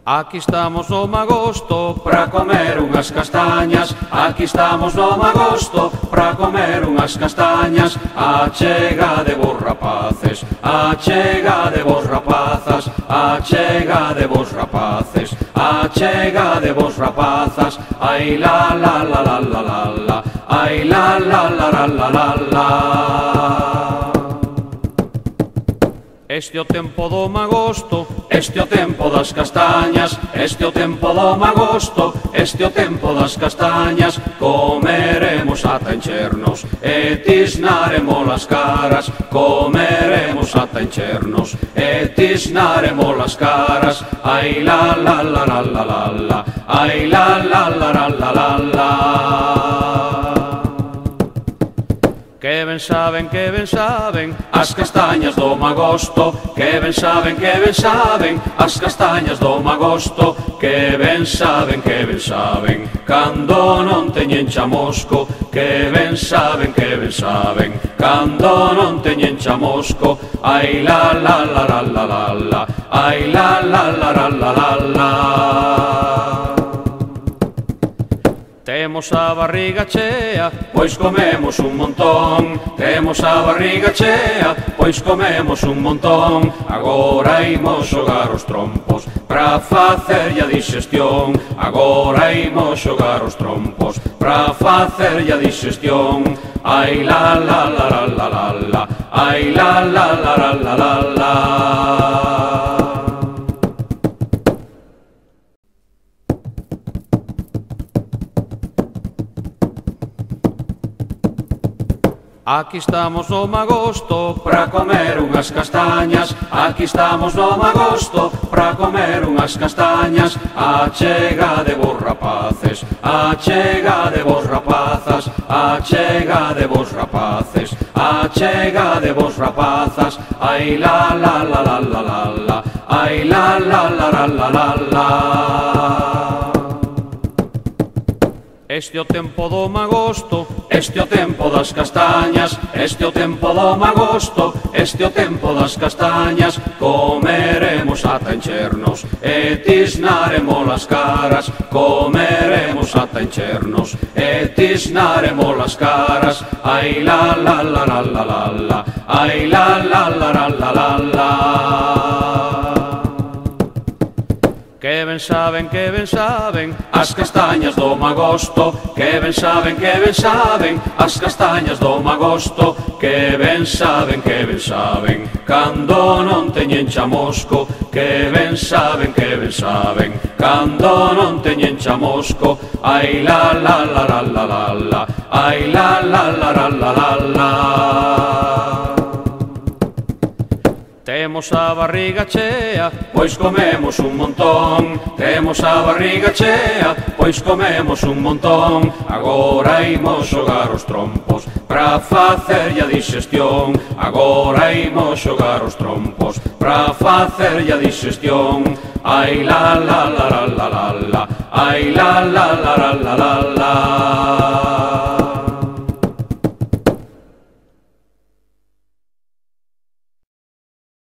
Aquí estamos no magosto para comer unhas castañas. Aquí estamos no magosto para comer unhas castañas. Achegade vos rapaces, achegade vos rapazas, achegade vos rapaces, achegade vos rapazas. Ai la la la la la la la, ai la la la la la la la. Este é o tempo do magosto, este é o tempo das castañas. Este é o tempo do magosto, este é o tempo das castañas. Comeremos ata enchernos e tisnaremos as caras. Comeremos ata enchernos e tisnaremos as caras. Ai la la la la la la la, ai la la la la la la la. Que ben saben as castañas do magosto. Que ben saben as castañas do magosto. Que ben saben cando non teñen chamusco. Que ben saben cando non teñen chamusco. Ai la la la la la la la, ai la la la la la la la. Temos a barriga chea, pois comemos un montón. Temos a barriga chea, pois comemos un montón. Agora imos xogar os trompos para facerlle a digestión. Agora imos xogar os trompos para facerlle a digestión. Ai la la la la la la la, ai la la la la la la la. Aquí estamos no magosto para comer unhas castañas. Aquí estamos no magosto para comer unhas castañas. Achegade vos rapaces, achegade vos rapazas, achegade vos rapaces, achegade vos rapazas. Ai la la la la la la la, ai la la la la la la la. Este é o tempo do magosto, este é o tempo das castañas. Este é o tempo do magosto, este é o tempo das castañas. Comeremos ata enchernos e tisnaremos as caras. Comeremos ata enchernos e tisnaremos as caras. Ai la la la la la la la, ai la la la la la la la. Que ben saben as castañas do magosto. Que ben saben as castañas do magosto. Que ben saben cando non teñen chamusco. Que ben saben cando non teñen chamusco. Ai la la la la la la la, ai la la la la la la la. Temos a barriga chea, pois comemos un montón. Temos a barriga chea, pois comemos un montón. Agora imos xogar os trompos para facerlle a digestión. Agora imos xogar os trompos para facerlle a digestión. Ai la la la la la la la, ai la la la la la la la.